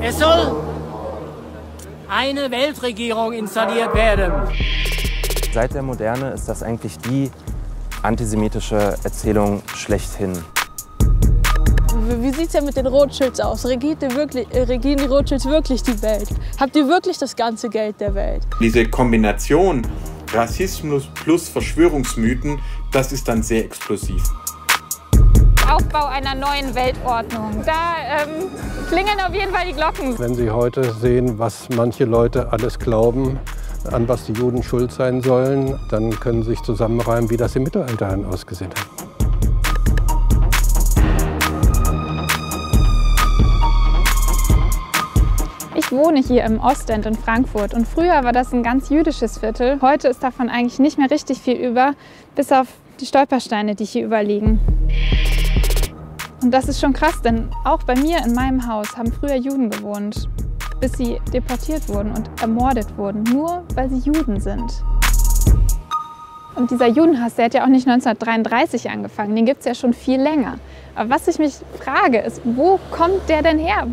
Es soll eine Weltregierung installiert werden. Seit der Moderne ist das eigentlich die antisemitische Erzählung schlechthin. Wie sieht es denn mit den Rothschilds aus? Regieren die Rothschilds wirklich die Welt? Habt ihr wirklich das ganze Geld der Welt? Diese Kombination Rassismus plus Verschwörungsmythen, das ist dann sehr explosiv. Aufbau einer neuen Weltordnung. Da klingeln auf jeden Fall die Glocken. Wenn Sie heute sehen, was manche Leute alles glauben, an was die Juden schuld sein sollen, dann können Sie sich zusammenreimen, wie das im Mittelalter ausgesehen hat. Ich wohne hier im Ostend in Frankfurt und früher war das ein ganz jüdisches Viertel. Heute ist davon eigentlich nicht mehr richtig viel über, bis auf die Stolpersteine, die hier überliegen. Und das ist schon krass, denn auch bei mir in meinem Haus haben früher Juden gewohnt, bis sie deportiert wurden und ermordet wurden, nur weil sie Juden sind. Und dieser Judenhass, der hat ja auch nicht 1933 angefangen, den gibt es ja schon viel länger. Aber was ich mich frage, ist, wo kommt der denn her?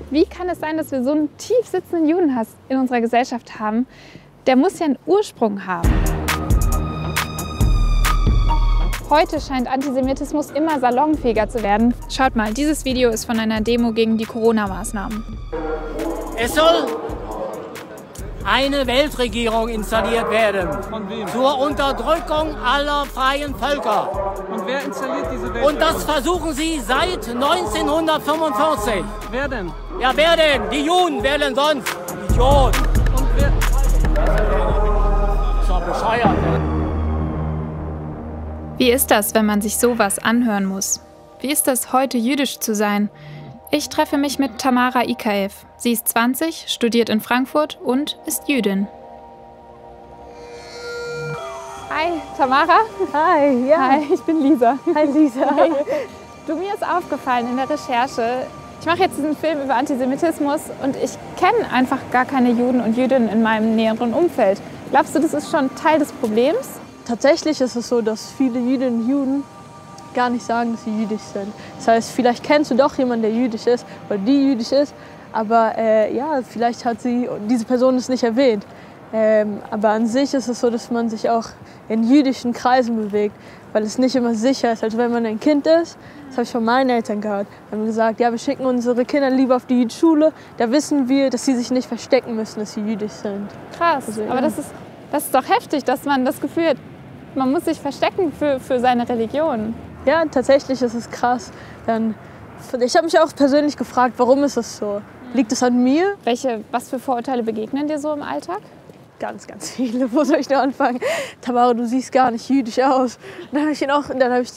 Wie kann es sein, dass wir so einen tief sitzenden Judenhass in unserer Gesellschaft haben? Der muss ja einen Ursprung haben. Heute scheint Antisemitismus immer salonfähiger zu werden. Schaut mal, dieses Video ist von einer Demo gegen die Corona-Maßnahmen. Es soll eine Weltregierung installiert werden. Von wem? Zur Unterdrückung aller freien Völker. Und wer installiert diese Weltregierung? Und das versuchen sie seit 1945. Wer denn? Ja, wer denn? Die Juden, wer denn sonst? Idiot. Und wer? Ist doch bescheuert. Wie ist das, wenn man sich sowas anhören muss? Wie ist das, heute jüdisch zu sein? Ich treffe mich mit Tamara Ikaev. Sie ist 20, studiert in Frankfurt und ist Jüdin. Hi, Tamara. Hi, ja. Hi, ich bin Lisa. Hi, Lisa. Hi. Du, mir ist aufgefallen in der Recherche, ich mache jetzt diesen Film über Antisemitismus und ich kenne einfach gar keine Juden und Jüdinnen in meinem näheren Umfeld. Glaubst du, das ist schon Teil des Problems? Tatsächlich ist es so, dass viele Jüdinnen und Juden gar nicht sagen, dass sie jüdisch sind. Das heißt, vielleicht kennst du doch jemanden, der jüdisch ist oder die jüdisch ist, aber ja, vielleicht hat diese Person es nicht erwähnt. Aber an sich ist es so, dass man sich auch in jüdischen Kreisen bewegt, weil es nicht immer sicher ist. Also wenn man ein Kind ist, das habe ich von meinen Eltern gehört, haben gesagt, ja, wir schicken unsere Kinder lieber auf die jüdische Schule, da wissen wir, dass sie sich nicht verstecken müssen, dass sie jüdisch sind. Krass, Also, ja. aber das ist doch heftig, dass man das Gefühl hat, man muss sich verstecken für seine Religion. Ja, tatsächlich ist es krass. Ich habe mich auch persönlich gefragt, warum ist das so? Liegt es an mir? Was für Vorurteile begegnen dir so im Alltag? Ganz, ganz viele. Wo soll ich nur anfangen? Tamara, du siehst gar nicht jüdisch aus. Dann habe ich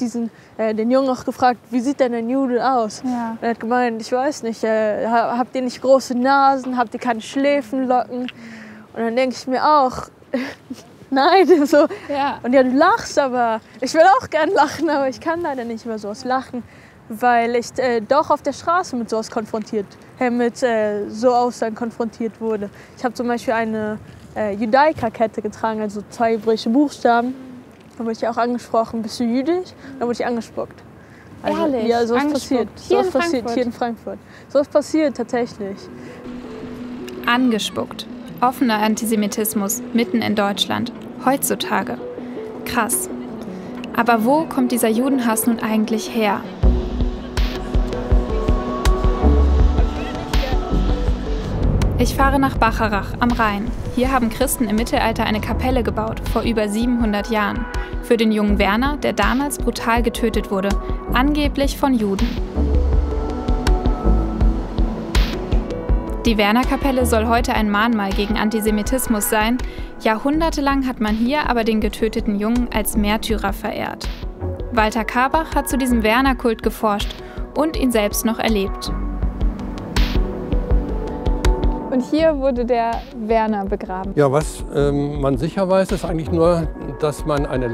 den Jungen auch gefragt, wie sieht denn ein Jude aus? Ja. Und er hat gemeint, ich weiß nicht, habt ihr nicht große Nasen, habt ihr keine Schläfenlocken? Und dann denke ich mir auch, nein, so. Ja. Und ja, du lachst, aber ich will auch gern lachen, aber ich kann leider nicht über sowas lachen, weil ich doch auf der Straße mit sowas so Aussagen konfrontiert wurde. Ich habe zum Beispiel eine Judaica-Kette getragen, also 2 hebräische Buchstaben. Da wurde ich auch angesprochen, bist du jüdisch? Dann wurde ich angespuckt. Also, Ehrlich? ja, sowas Angespuckt? passiert. Hier in Sowas passiert Frankfurt? hier in Frankfurt. Sowas passiert tatsächlich. Angespuckt. Offener Antisemitismus mitten in Deutschland. Heutzutage. Krass. Aber wo kommt dieser Judenhass nun eigentlich her? Ich fahre nach Bacharach am Rhein. Hier haben Christen im Mittelalter eine Kapelle gebaut, vor über 700 Jahren. Für den jungen Werner, der damals brutal getötet wurde, angeblich von Juden. Die Werner-Kapelle soll heute ein Mahnmal gegen Antisemitismus sein. Jahrhundertelang hat man hier aber den getöteten Jungen als Märtyrer verehrt. Walter Karbach hat zu diesem Werner-Kult geforscht und ihn selbst noch erlebt. Und hier wurde der Werner begraben. Ja, was man sicher weiß, ist eigentlich nur, dass man eine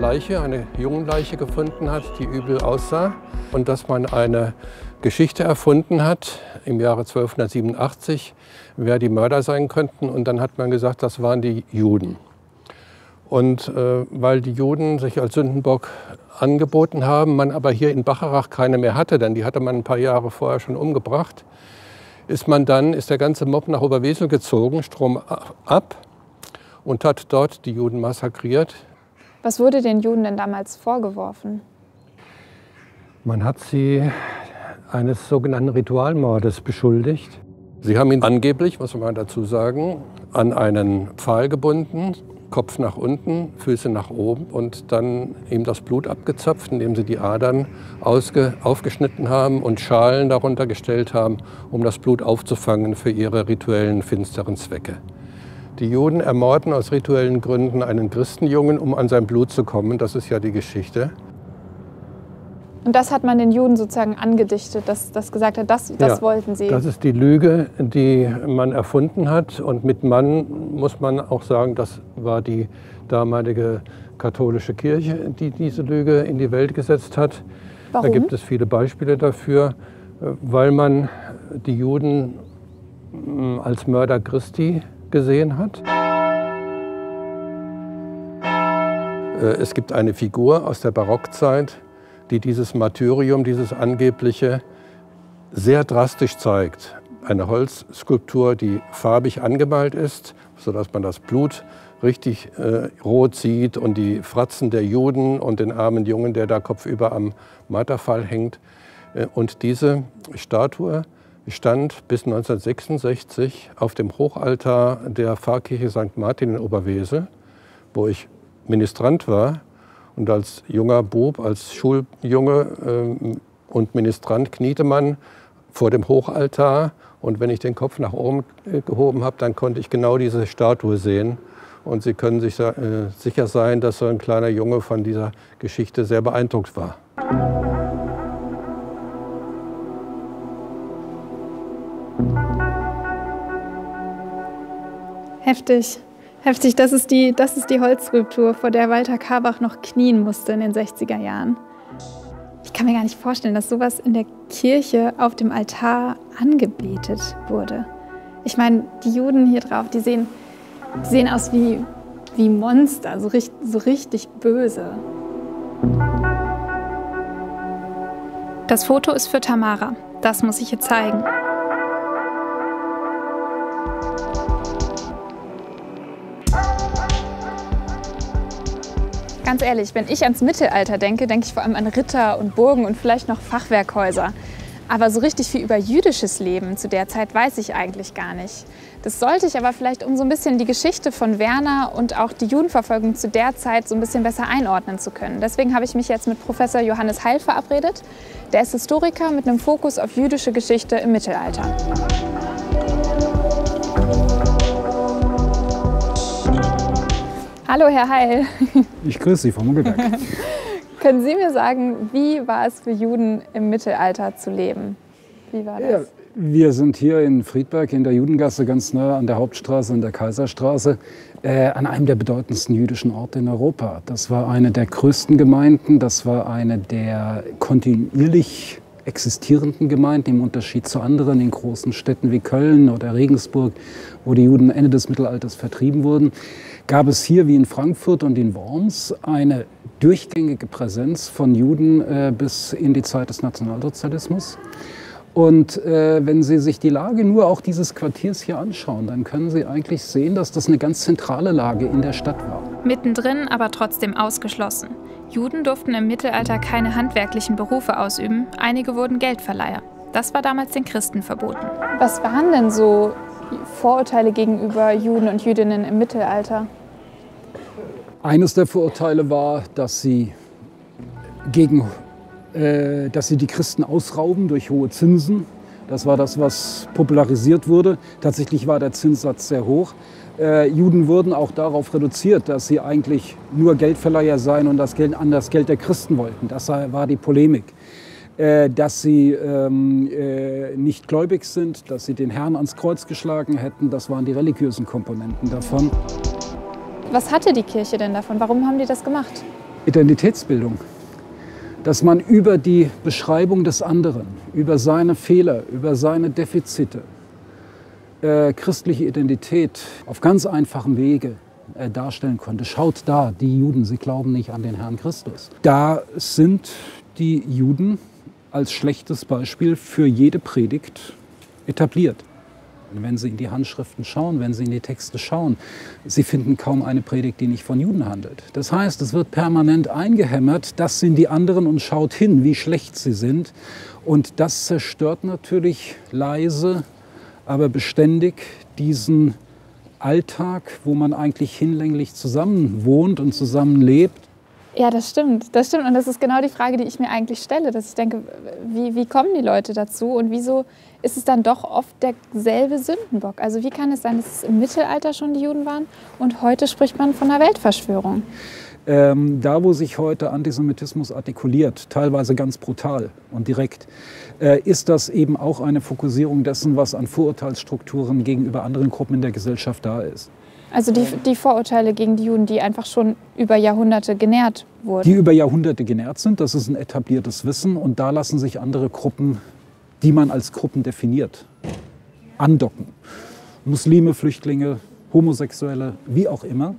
Jungenleiche gefunden hat, die übel aussah. Und dass man eine Geschichte erfunden hat im Jahre 1287, wer die Mörder sein könnten. Und dann hat man gesagt, das waren die Juden. Und weil die Juden sich als Sündenbock angeboten haben, man aber hier in Bacharach keine mehr hatte, denn die hatte man ein paar Jahre vorher schon umgebracht, ist der ganze Mob nach Oberwesel gezogen, stromab, und hat dort die Juden massakriert. Was wurde den Juden denn damals vorgeworfen? Man hat sie eines sogenannten Ritualmordes beschuldigt. Sie haben ihn angeblich, muss man dazu sagen, an einen Pfahl gebunden, Kopf nach unten, Füße nach oben und dann ihm das Blut abgezapft, indem sie die Adern aufgeschnitten haben und Schalen darunter gestellt haben, um das Blut aufzufangen für ihre rituellen, finsteren Zwecke. Die Juden ermorden aus rituellen Gründen einen Christenjungen, um an sein Blut zu kommen. Das ist ja die Geschichte. Und das hat man den Juden sozusagen angedichtet, dass das gesagt hat, das wollten sie. Das ist die Lüge, die man erfunden hat. Und mit Mann muss man auch sagen, das war die damalige katholische Kirche, die diese Lüge in die Welt gesetzt hat. Warum? Da gibt es viele Beispiele dafür, weil man die Juden als Mörder Christi gesehen hat. Es gibt eine Figur aus der Barockzeit, die dieses Martyrium, dieses angebliche, sehr drastisch zeigt. Eine Holzskulptur, die farbig angemalt ist, sodass man das Blut richtig rot sieht und die Fratzen der Juden und den armen Jungen, der da kopfüber am Marterpfahl hängt. Und diese Statue stand bis 1966 auf dem Hochaltar der Pfarrkirche St. Martin in Oberwesel, wo ich Ministrant war. Und als junger Bub, als Schuljunge und Ministrant kniete man vor dem Hochaltar. Und wenn ich den Kopf nach oben gehoben habe, dann konnte ich genau diese Statue sehen. Und Sie können sich sicher sein, dass so ein kleiner Junge von dieser Geschichte sehr beeindruckt war. Heftig. Heftig, das ist die Holzskulptur, vor der Walter Karbach noch knien musste in den 60er Jahren. Ich kann mir gar nicht vorstellen, dass sowas in der Kirche auf dem Altar angebetet wurde. Ich meine, die Juden hier drauf, die sehen aus wie Monster, so richtig böse. Das Foto ist für Tamara. Das muss ich ihr zeigen. Ganz ehrlich, wenn ich ans Mittelalter denke, denke ich vor allem an Ritter und Burgen und vielleicht noch Fachwerkhäuser. Aber so richtig viel über jüdisches Leben zu der Zeit weiß ich eigentlich gar nicht. Das sollte ich aber vielleicht, um so ein bisschen die Geschichte von Werner und auch die Judenverfolgung zu der Zeit so ein bisschen besser einordnen zu können. Deswegen habe ich mich jetzt mit Professor Johannes Heil verabredet. Der ist Historiker mit einem Fokus auf jüdische Geschichte im Mittelalter. Hallo, Herr Heil. Ich grüße Sie, Frau Munkelberg. Können Sie mir sagen, wie war es für Juden im Mittelalter zu leben? Wie war das? Ja, wir sind hier in Friedberg in der Judengasse, ganz nah an der Hauptstraße und der Kaiserstraße, an einem der bedeutendsten jüdischen Orte in Europa. Das war eine der größten Gemeinden, das war eine der kontinuierlich existierenden Gemeinden, im Unterschied zu anderen in großen Städten wie Köln oder Regensburg, wo die Juden Ende des Mittelalters vertrieben wurden, gab es hier wie in Frankfurt und in Worms eine durchgängige Präsenz von Juden bis in die Zeit des Nationalsozialismus. Und wenn Sie sich die Lage nur auch dieses Quartiers hier anschauen, dann können Sie eigentlich sehen, dass das eine ganz zentrale Lage in der Stadt war. Mittendrin, aber trotzdem ausgeschlossen. Juden durften im Mittelalter keine handwerklichen Berufe ausüben, einige wurden Geldverleiher. Das war damals den Christen verboten. Was waren denn so Vorurteile gegenüber Juden und Jüdinnen im Mittelalter? Eines der Vorurteile war, dass sie die Christen ausrauben durch hohe Zinsen. Das war das, was popularisiert wurde. Tatsächlich war der Zinssatz sehr hoch. Juden wurden auch darauf reduziert, dass sie eigentlich nur Geldverleiher seien und das Geld an das Geld der Christen wollten. Das war die Polemik. Dass sie nicht gläubig sind, dass sie den Herrn ans Kreuz geschlagen hätten, das waren die religiösen Komponenten davon. Was hatte die Kirche denn davon? Warum haben die das gemacht? Identitätsbildung. Dass man über die Beschreibung des anderen, über seine Fehler, über seine Defizite, christliche Identität auf ganz einfachem Wege darstellen konnte. Schaut da, die Juden, sie glauben nicht an den Herrn Christus. Da sind die Juden als schlechtes Beispiel für jede Predigt etabliert. Wenn Sie in die Handschriften schauen, wenn Sie in die Texte schauen, Sie finden kaum eine Predigt, die nicht von Juden handelt. Das heißt, es wird permanent eingehämmert, das sind die anderen und schaut hin, wie schlecht sie sind. Und das zerstört natürlich leise, aber beständig diesen Alltag, wo man eigentlich hinlänglich zusammen wohnt und zusammen lebt. Ja, das stimmt. Das stimmt. Und das ist genau die Frage, die ich mir eigentlich stelle. Dass ich denke, wie kommen die Leute dazu? Und wieso ist es dann doch oft derselbe Sündenbock? Also wie kann es sein, dass es im Mittelalter schon die Juden waren und heute spricht man von einer Weltverschwörung? Da, wo sich heute Antisemitismus artikuliert, teilweise ganz brutal und direkt, ist das eben auch eine Fokussierung dessen, was an Vorurteilsstrukturen gegenüber anderen Gruppen in der Gesellschaft da ist. Also die Vorurteile gegen die Juden, die einfach schon über Jahrhunderte genährt wurden? Die über Jahrhunderte genährt sind, das ist ein etabliertes Wissen. Und da lassen sich andere Gruppen, die man als Gruppen definiert, andocken. Muslime, Flüchtlinge, Homosexuelle, wie auch immer.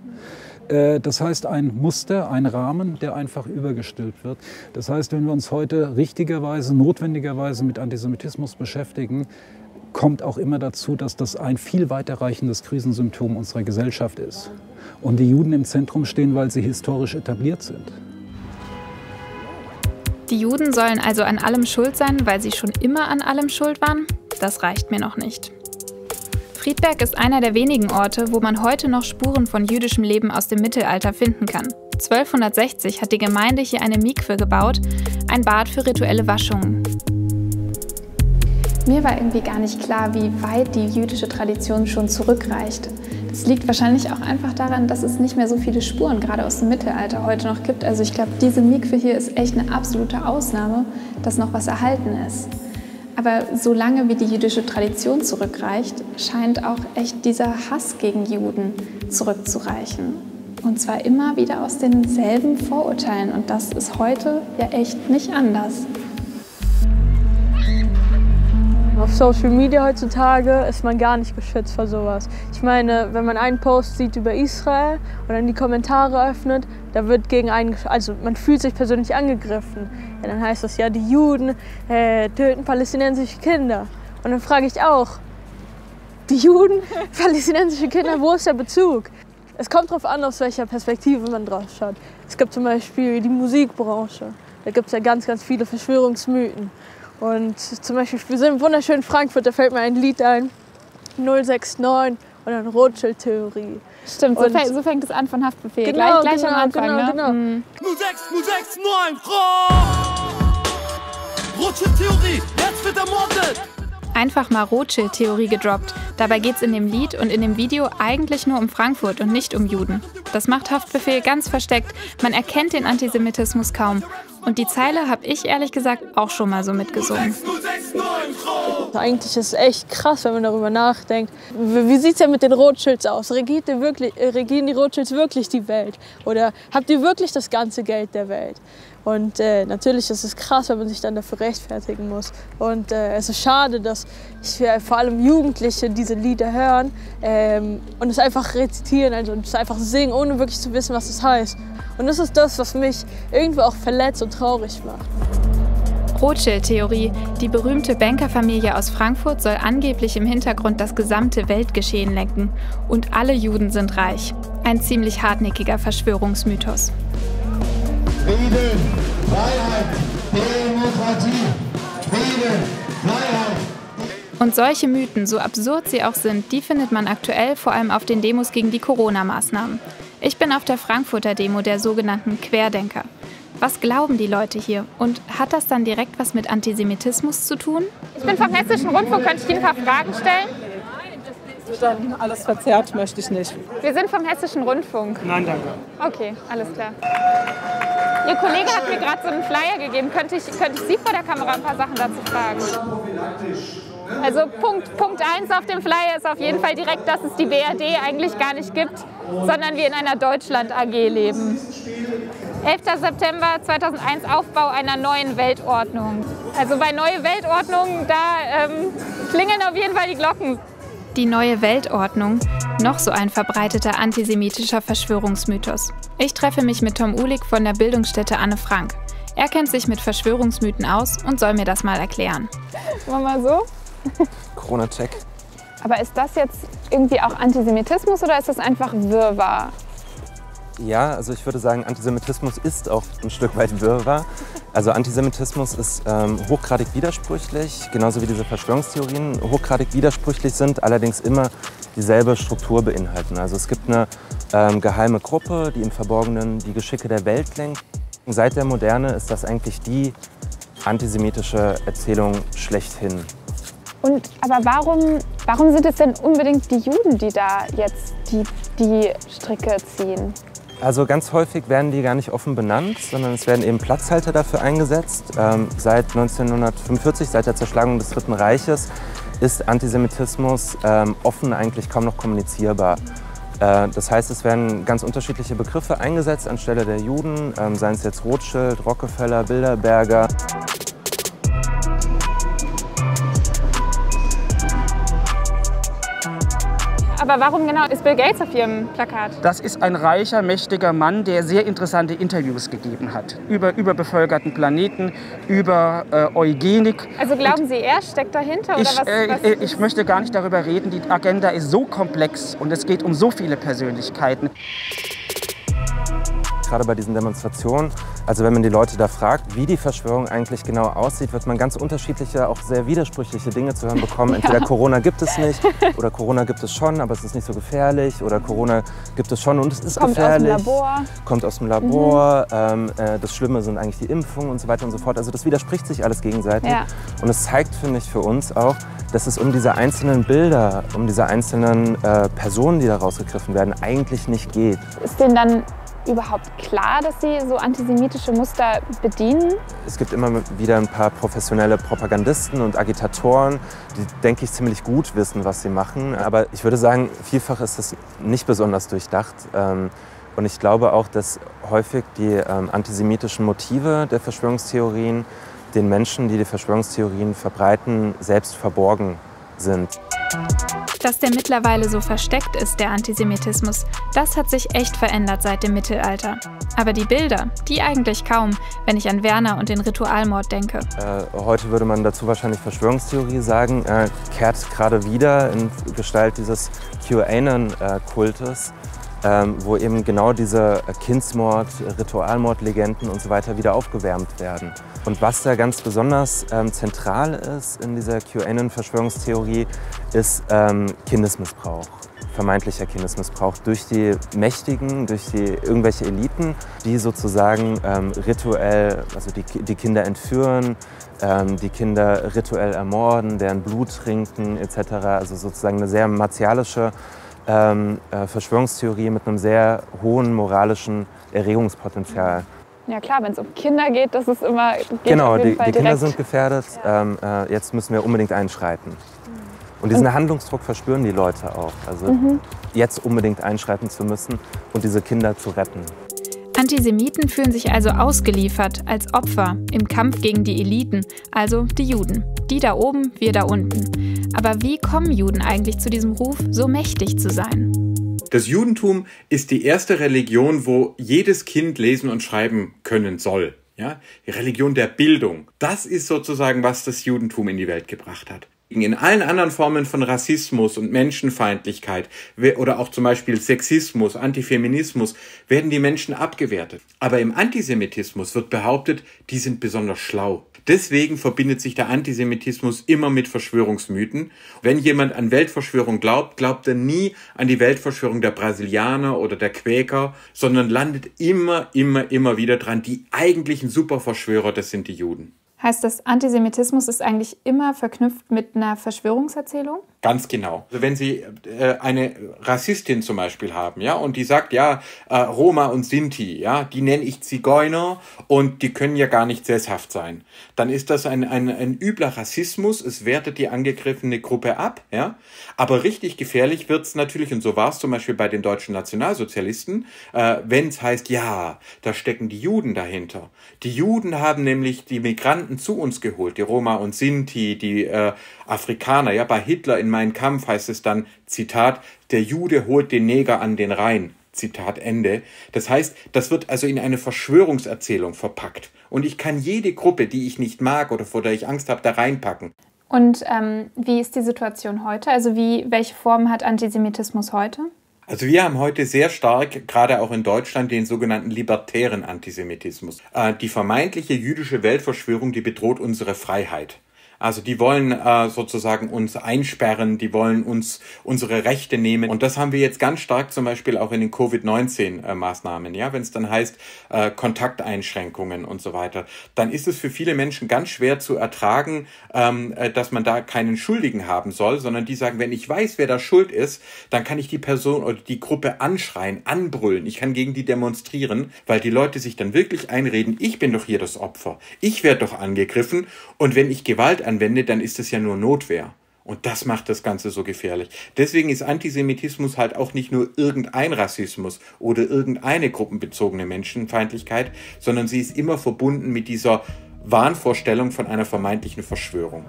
Das heißt, ein Muster, ein Rahmen, der einfach übergestülpt wird. Das heißt, wenn wir uns heute richtigerweise, notwendigerweise mit Antisemitismus beschäftigen, kommt auch immer dazu, dass das ein viel weiterreichendes Krisensymptom unserer Gesellschaft ist. Und die Juden im Zentrum stehen, weil sie historisch etabliert sind. Die Juden sollen also an allem schuld sein, weil sie schon immer an allem schuld waren? Das reicht mir noch nicht. Friedberg ist einer der wenigen Orte, wo man heute noch Spuren von jüdischem Leben aus dem Mittelalter finden kann. 1260 hat die Gemeinde hier eine Mikwe gebaut, ein Bad für rituelle Waschungen. Mir war irgendwie gar nicht klar, wie weit die jüdische Tradition schon zurückreicht. Das liegt wahrscheinlich auch einfach daran, dass es nicht mehr so viele Spuren, gerade aus dem Mittelalter, heute noch gibt. Also ich glaube, diese Mikwe hier ist echt eine absolute Ausnahme, dass noch was erhalten ist. Aber solange wie die jüdische Tradition zurückreicht, scheint auch echt dieser Hass gegen Juden zurückzureichen. Und zwar immer wieder aus denselben Vorurteilen. Und das ist heute ja echt nicht anders. Auf Social Media heutzutage ist man gar nicht geschützt vor sowas. Ich meine, wenn man einen Post sieht über Israel und dann die Kommentare öffnet, da wird gegen einen, also man fühlt sich persönlich angegriffen. Ja, dann heißt das ja, die Juden töten palästinensische Kinder. Und dann frage ich auch, die Juden, palästinensische Kinder, wo ist der Bezug? Es kommt darauf an, aus welcher Perspektive man drauf schaut. Es gibt zum Beispiel die Musikbranche. Da gibt es ja ganz, ganz viele Verschwörungsmythen. Und zum Beispiel, wir sind im wunderschönen Frankfurt, da fällt mir ein Lied ein, 069 und dann Rothschild-Theorie. Stimmt, so fängt es an von Haftbefehl, genau, gleich am Anfang. Genau. Ne? 06069, Rothschild-Theorie, jetzt wird ermordet! Einfach mal Rothschild-Theorie gedroppt. Dabei geht es in dem Lied und in dem Video eigentlich nur um Frankfurt und nicht um Juden. Das macht Haftbefehl ganz versteckt. Man erkennt den Antisemitismus kaum. Und die Zeile habe ich ehrlich gesagt auch schon mal so mitgesungen. Eigentlich ist es echt krass, wenn man darüber nachdenkt. Wie sieht es ja mit den Rothschilds aus? Regieren die Rothschilds wirklich die Welt? Oder habt ihr wirklich das ganze Geld der Welt? Und natürlich ist es krass, wenn man sich dann dafür rechtfertigen muss. Und es ist schade, dass vor allem Jugendliche diese Lieder hören und es einfach rezitieren, also es einfach singen, ohne wirklich zu wissen, was es heißt. Und das ist das, was mich irgendwo auch verletzt und traurig macht. Rothschild-Theorie. Die berühmte Bankerfamilie aus Frankfurt soll angeblich im Hintergrund das gesamte Weltgeschehen lenken. Und alle Juden sind reich. Ein ziemlich hartnäckiger Verschwörungsmythos. Frieden, Freiheit, Demokratie. Frieden, Freiheit. Und solche Mythen, so absurd sie auch sind, die findet man aktuell vor allem auf den Demos gegen die Corona-Maßnahmen. Ich bin auf der Frankfurter Demo der sogenannten Querdenker. Was glauben die Leute hier? Und hat das dann direkt was mit Antisemitismus zu tun? Ich bin vom Hessischen Rundfunk. Könnte ich Ihnen ein paar Fragen stellen? Dann alles verzerrt möchte ich nicht. Wir sind vom Hessischen Rundfunk. Nein, danke. Okay, alles klar. Ihr Kollege hat mir gerade so einen Flyer gegeben. Könnte ich Sie vor der Kamera ein paar Sachen dazu fragen? Also Punkt 1 auf dem Flyer ist auf jeden Fall direkt, dass es die BRD eigentlich gar nicht gibt, sondern wir in einer Deutschland-AG leben. 11. September 2001, Aufbau einer neuen Weltordnung. Also bei Neue Weltordnung, da klingeln auf jeden Fall die Glocken. Die neue Weltordnung, noch so ein verbreiteter antisemitischer Verschwörungsmythos. Ich treffe mich mit Tom Uhlig von der Bildungsstätte Anne Frank. Er kennt sich mit Verschwörungsmythen aus und soll mir das mal erklären. Machen wir mal so. Corona-Check. Aber ist das jetzt irgendwie auch Antisemitismus oder ist das einfach Wirrwarr? Ja, also ich würde sagen, Antisemitismus ist auch ein Stück weit Wirrwarr. Also Antisemitismus ist hochgradig widersprüchlich, genauso wie diese Verschwörungstheorien hochgradig widersprüchlich sind, allerdings immer dieselbe Struktur beinhalten. Also es gibt eine geheime Gruppe, die im Verborgenen die Geschicke der Welt lenkt. Seit der Moderne ist das eigentlich die antisemitische Erzählung schlechthin. Aber warum sind es denn unbedingt die Juden, die da jetzt die Stricke ziehen? Also ganz häufig werden die gar nicht offen benannt, sondern es werden eben Platzhalter dafür eingesetzt. Seit 1945, seit der Zerschlagung des Dritten Reiches, ist Antisemitismus offen eigentlich kaum noch kommunizierbar. Das heißt, es werden ganz unterschiedliche Begriffe eingesetzt anstelle der Juden, seien es jetzt Rothschild, Rockefeller, Bilderberger. Aber warum genau ist Bill Gates auf Ihrem Plakat? Das ist ein reicher, mächtiger Mann, der sehr interessante Interviews gegeben hat. Über überbevölkerten Planeten, über Eugenik. Also glauben Sie, er steckt dahinter? Oder was? Ich möchte gar nicht darüber reden. Die Agenda ist so komplex und es geht um so viele Persönlichkeiten. Gerade bei diesen Demonstrationen, also wenn man die Leute da fragt, wie die Verschwörung eigentlich genau aussieht, wird man ganz unterschiedliche, auch sehr widersprüchliche Dinge zu hören bekommen. Entweder Corona gibt es nicht oder Corona gibt es schon, aber es ist nicht so gefährlich, oder Corona gibt es schon und es ist gefährlich. Kommt aus dem Labor. Das Schlimme sind eigentlich die Impfungen und so weiter und so fort. Also das widerspricht sich alles gegenseitig. Ja. Und es zeigt, finde ich, für uns auch, dass es um diese einzelnen Bilder, um diese einzelnen Personen, die da rausgegriffen werden, eigentlich nicht geht. Ist denen dann überhaupt klar, dass sie so antisemitische Muster bedienen? Es gibt immer wieder ein paar professionelle Propagandisten und Agitatoren, die, denke ich, ziemlich gut wissen, was sie machen. Aber ich würde sagen, vielfach ist es nicht besonders durchdacht. Und ich glaube auch, dass häufig die antisemitischen Motive der Verschwörungstheorien den Menschen, die die Verschwörungstheorien verbreiten, selbst verborgen sind. Dass der mittlerweile so versteckt ist, der Antisemitismus, das hat sich echt verändert seit dem Mittelalter. Aber die Bilder, die eigentlich kaum, wenn ich an Werner und den Ritualmord denke. Heute würde man dazu wahrscheinlich Verschwörungstheorie sagen, kehrt gerade wieder in Gestalt dieses QAnon-Kultes, wo eben genau diese Kindsmord-, Ritualmord-Legenden und so weiter wieder aufgewärmt werden. Und was da ganz besonders zentral ist in dieser QAnon-Verschwörungstheorie, ist Kindesmissbrauch, vermeintlicher Kindesmissbrauch durch die Mächtigen, durch irgendwelche Eliten, die sozusagen rituell, also die Kinder entführen, die Kinder rituell ermorden, deren Blut trinken etc. Also sozusagen eine sehr martialische Verschwörungstheorie mit einem sehr hohen moralischen Erregungspotenzial. Ja klar, wenn es um Kinder geht, das ist immer genau, die Kinder sind gefährdet. Ja. Jetzt müssen wir unbedingt einschreiten. Und diesen Handlungsdruck verspüren die Leute auch. Also jetzt unbedingt einschreiten zu müssen und diese Kinder zu retten. Antisemiten fühlen sich also ausgeliefert als Opfer im Kampf gegen die Eliten, also die Juden. Die da oben, wir da unten. Aber wie kommen Juden eigentlich zu diesem Ruf, so mächtig zu sein? Das Judentum ist die erste Religion, wo jedes Kind lesen und schreiben können soll. Ja? Die Religion der Bildung. Das ist sozusagen, was das Judentum in die Welt gebracht hat. In allen anderen Formen von Rassismus und Menschenfeindlichkeit oder auch zum Beispiel Sexismus, Antifeminismus werden die Menschen abgewertet. Aber im Antisemitismus wird behauptet, die sind besonders schlau. Deswegen verbindet sich der Antisemitismus immer mit Verschwörungsmythen. Wenn jemand an Weltverschwörung glaubt, glaubt er nie an die Weltverschwörung der Brasilianer oder der Quäker, sondern landet immer wieder dran. Die eigentlichen Superverschwörer, das sind die Juden. Heißt das, Antisemitismus ist eigentlich immer verknüpft mit einer Verschwörungserzählung? Ganz genau. Also wenn Sie eine Rassistin zum Beispiel haben, ja, und die sagt, ja, Roma und Sinti, ja, die nenne ich Zigeuner und die können ja gar nicht sesshaft sein, dann ist das ein übler Rassismus. Es wertet die angegriffene Gruppe ab, ja. Aber richtig gefährlich wird's natürlich, und so war es zum Beispiel bei den deutschen Nationalsozialisten, wenn es heißt, ja, da stecken die Juden dahinter. Die Juden haben nämlich die Migranten zu uns geholt, die Roma und Sinti, die Afrikaner. Ja, bei Hitler in Mein Kampf heißt es dann, Zitat, der Jude holt den Neger an den Rhein. Zitat Ende. Das heißt, das wird also in eine Verschwörungserzählung verpackt. Und ich kann jede Gruppe, die ich nicht mag oder vor der ich Angst habe, da reinpacken. Und wie ist die Situation heute? Also welche Form hat Antisemitismus heute? Also wir haben heute sehr stark, gerade auch in Deutschland, den sogenannten libertären Antisemitismus. Die vermeintliche jüdische Weltverschwörung, die bedroht unsere Freiheit. Also die wollen sozusagen uns einsperren, die wollen uns unsere Rechte nehmen. Und das haben wir jetzt ganz stark zum Beispiel auch in den Covid-19-Maßnahmen. Ja, wenn es dann heißt Kontakteinschränkungen und so weiter, dann ist es für viele Menschen ganz schwer zu ertragen, dass man da keinen Schuldigen haben soll, sondern die sagen, wenn ich weiß, wer da schuld ist, dann kann ich die Person oder die Gruppe anschreien, anbrüllen. Ich kann gegen die demonstrieren, weil die Leute sich dann wirklich einreden, ich bin doch hier das Opfer. Ich werde doch angegriffen und wenn ich Gewalt anwende, dann ist es ja nur Notwehr. Und das macht das Ganze so gefährlich. Deswegen ist Antisemitismus halt auch nicht nur irgendein Rassismus oder irgendeine gruppenbezogene Menschenfeindlichkeit, sondern sie ist immer verbunden mit dieser Wahnvorstellung von einer vermeintlichen Verschwörung.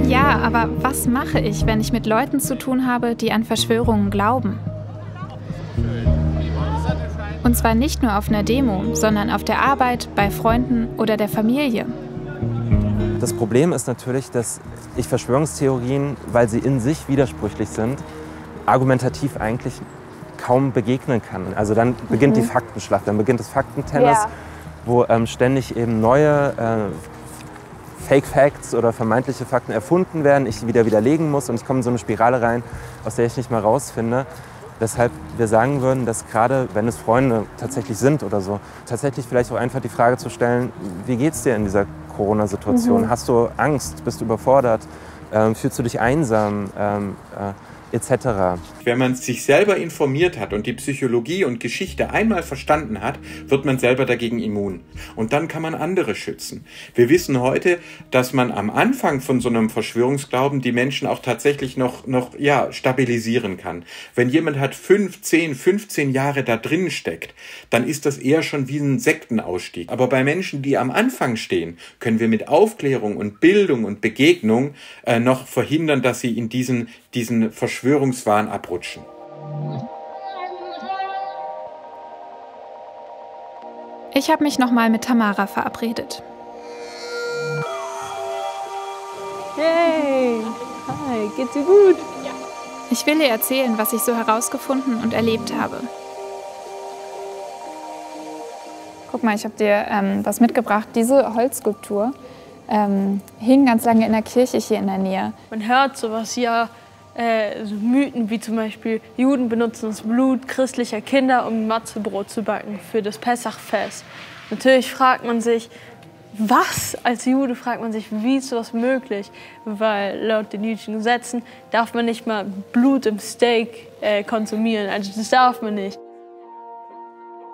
Ja, aber was mache ich, wenn ich mit Leuten zu tun habe, die an Verschwörungen glauben? Und zwar nicht nur auf einer Demo, sondern auf der Arbeit, bei Freunden oder der Familie. Das Problem ist natürlich, dass ich Verschwörungstheorien, weil sie in sich widersprüchlich sind, argumentativ eigentlich kaum begegnen kann. Also dann beginnt die Faktenschlacht, dann beginnt das Faktentennis, wo ständig eben neue Fake Facts oder vermeintliche Fakten erfunden werden, ich wieder widerlegen muss und ich komme in so eine Spirale rein, aus der ich nicht mehr rausfinde. Weshalb wir sagen würden, dass gerade wenn es Freunde tatsächlich sind oder so, tatsächlich vielleicht auch einfach die Frage zu stellen, wie geht's dir in dieser Corona-Situation? Hast du Angst? Bist du überfordert? Fühlst du dich einsam? Etc. Wenn man sich selber informiert hat und die Psychologie und Geschichte einmal verstanden hat, wird man selber dagegen immun. Und dann kann man andere schützen. Wir wissen heute, dass man am Anfang von so einem Verschwörungsglauben die Menschen auch tatsächlich noch stabilisieren kann. Wenn jemand hat 15 Jahre da drin steckt, dann ist das eher schon wie ein Sektenausstieg. Aber bei Menschen, die am Anfang stehen, können wir mit Aufklärung und Bildung und Begegnung noch verhindern, dass sie in diesen Verschwörungswahn abrutschen. Ich habe mich nochmal mit Tamara verabredet. Hey, hi, geht's dir gut? Ja. Ich will ihr erzählen, was ich so herausgefunden und erlebt habe. Guck mal, ich habe dir was mitgebracht. Diese Holzskulptur hing ganz lange in der Kirche hier in der Nähe. Man hört sowas so Mythen wie zum Beispiel, Juden benutzen das Blut christlicher Kinder, um Matzebrot zu backen für das Pessachfest. Natürlich fragt man sich, als Jude fragt man sich, wie ist sowas möglich? Weil laut den jüdischen Gesetzen darf man nicht mal Blut im Steak konsumieren, also das darf man nicht.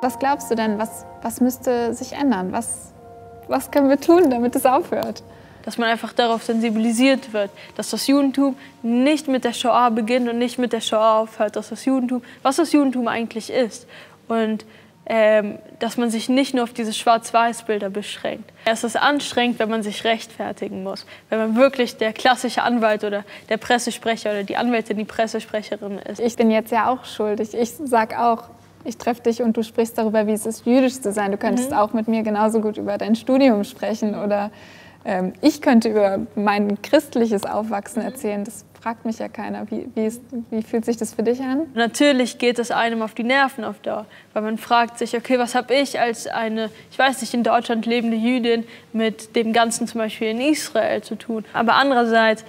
Was glaubst du denn, was müsste sich ändern? Was können wir tun, damit es aufhört? Dass man einfach darauf sensibilisiert wird, dass das Judentum nicht mit der Shoah beginnt und nicht mit der Shoah aufhört, dass was das Judentum eigentlich ist. Und dass man sich nicht nur auf diese Schwarz-Weiß-Bilder beschränkt. Es ist anstrengend, wenn man sich rechtfertigen muss. Wenn man wirklich der klassische Anwalt oder der Pressesprecher oder die Anwältin, die Pressesprecherin ist. Ich bin jetzt ja auch schuldig. Ich sag auch, ich treffe dich und du sprichst darüber, wie es ist, jüdisch zu sein. Du könntest auch mit mir genauso gut über dein Studium sprechen oder ich könnte über mein christliches Aufwachsen erzählen. Das fragt mich ja keiner. Wie fühlt sich das für dich an? Natürlich geht es einem auf die Nerven auf Dauer, weil man fragt sich, okay, was habe ich als eine, ich weiß nicht, in Deutschland lebende Jüdin mit dem Ganzen zum Beispiel in Israel zu tun. Aber andererseits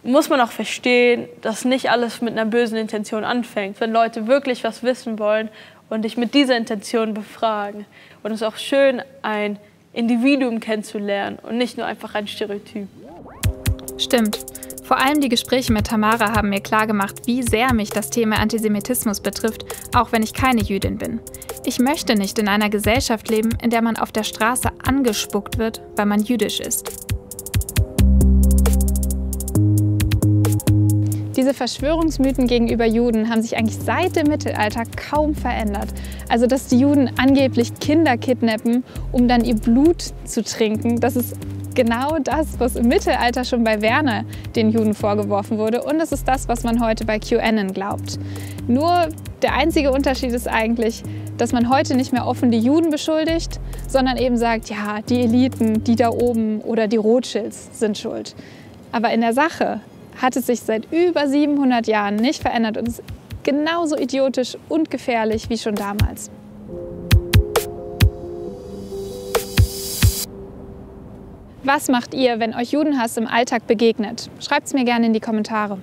muss man auch verstehen, dass nicht alles mit einer bösen Intention anfängt. Wenn Leute wirklich was wissen wollen und dich mit dieser Intention befragen. Und es ist auch schön, ein Individuum kennenzulernen und nicht nur einfach ein Stereotyp. Stimmt. Vor allem die Gespräche mit Tamara haben mir klargemacht, wie sehr mich das Thema Antisemitismus betrifft, auch wenn ich keine Jüdin bin. Ich möchte nicht in einer Gesellschaft leben, in der man auf der Straße angespuckt wird, weil man jüdisch ist. Diese Verschwörungsmythen gegenüber Juden haben sich eigentlich seit dem Mittelalter kaum verändert. Also, dass die Juden angeblich Kinder kidnappen, um dann ihr Blut zu trinken, das ist genau das, was im Mittelalter schon bei Werner den Juden vorgeworfen wurde. Und es ist das, was man heute bei QAnon glaubt. Nur der einzige Unterschied ist eigentlich, dass man heute nicht mehr offen die Juden beschuldigt, sondern eben sagt, ja, die Eliten, die da oben oder die Rothschilds sind schuld. Aber in der Sache hat es sich seit über 700 Jahren nicht verändert und ist genauso idiotisch und gefährlich wie schon damals. Was macht ihr, wenn euch Judenhass im Alltag begegnet? Schreibt es mir gerne in die Kommentare.